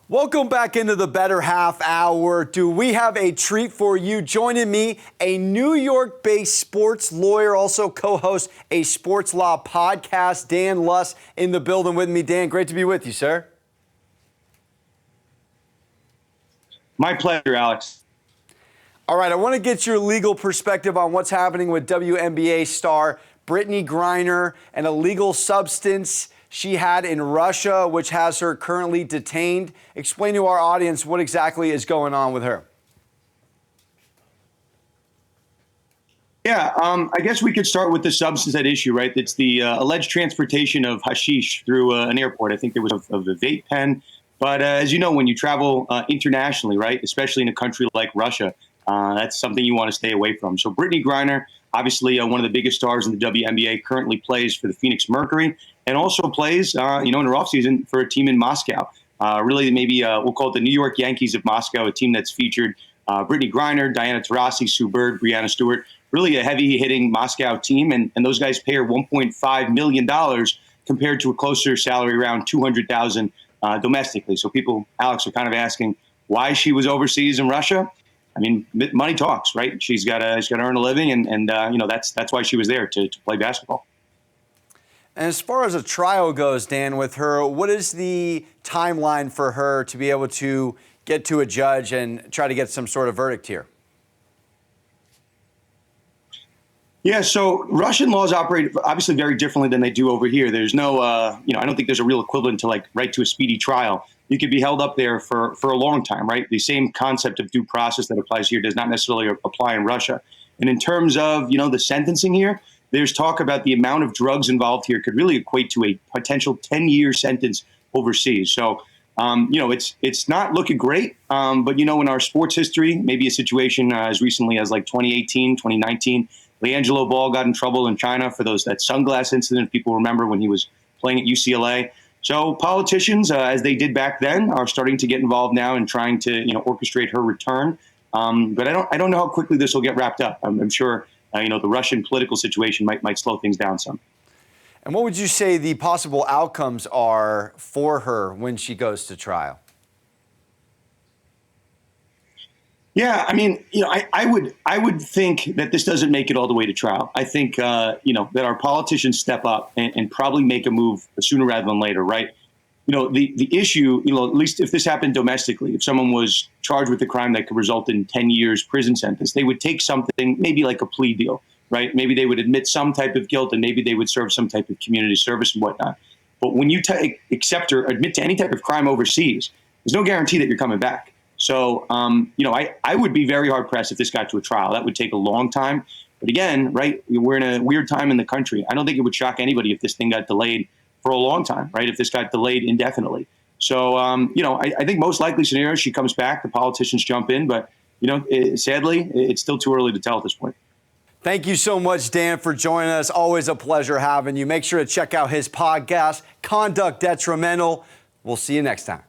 Welcome back into the Bettor half hour. Do we have a treat for you? Joining me, a New York-based sports lawyer, also co-hosts a sports law podcast, Dan Luss, in the building with me. Dan, great to be with you, sir. My pleasure, Alex. All right, I want to get your legal perspective on what's happening with WNBA star Brittney Griner and a illegal substance she had in Russia, which has her currently detained. Explain to our audience what exactly is going on with her. Yeah, I guess we could start with the substance at issue, right? It's the alleged transportation of hashish through an airport. I think there was of a vape pen. But as you know, when you travel internationally, right, especially in a country like Russia, that's something you want to stay away from. So Brittney Griner, obviously one of the biggest stars in the WNBA, currently plays for the Phoenix Mercury and also plays, in her offseason for a team in Moscow. Really, maybe we'll call it the New York Yankees of Moscow, a team that's featured Brittney Griner, Diana Taurasi, Sue Bird, Brianna Stewart. Really a heavy-hitting Moscow team, and those guys pay her $1.5 million compared to a closer salary around $200,000 domestically. So people, Alex, are kind of asking why she was overseas in Russia. I mean, money talks, right? She's got to earn a living, and that's why she was there to play basketball. And as far as a trial goes, Dan, with her, what is the timeline for her to be able to get to a judge and try to get some sort of verdict here? Yeah, so Russian laws operate obviously very differently than they do over here. There's no, I don't think there's a real equivalent to like right to a speedy trial. You could be held up there for a long time, right? The same concept of due process that applies here does not necessarily apply in Russia. And in terms of, the sentencing here, there's talk about the amount of drugs involved here could really equate to a potential 10-year sentence overseas. So, it's not looking great. But, in our sports history, maybe a situation as recently as like 2018, 2019, LiAngelo Ball got in trouble in China for that sunglass incident. People remember when he was playing at UCLA. So politicians, as they did back then, are starting to get involved now in trying to, orchestrate her return. But I don't know how quickly this will get wrapped up. I'm sure, the Russian political situation might slow things down some. And what would you say the possible outcomes are for her when she goes to trial? Yeah, I mean, I would think that this doesn't make it all the way to trial. I think, that our politicians step up and probably make a move sooner rather than later, right? The issue, at least if this happened domestically, if someone was charged with a crime that could result in 10 years prison sentence, they would take something, maybe like a plea deal, right? Maybe they would admit some type of guilt and maybe they would serve some type of community service and whatnot. But when you accept or admit to any type of crime overseas, there's no guarantee that you're coming back. So, I would be very hard pressed if this got to a trial. That would take a long time. But again, right, we're in a weird time in the country. I don't think it would shock anybody if this thing got delayed for a long time, right, if this got delayed indefinitely. So, I think most likely scenario, she comes back, the politicians jump in. But, sadly, it's still too early to tell at this point. Thank you so much, Dan, for joining us. Always a pleasure having you. Make sure to check out his podcast, Conduct Detrimental. We'll see you next time.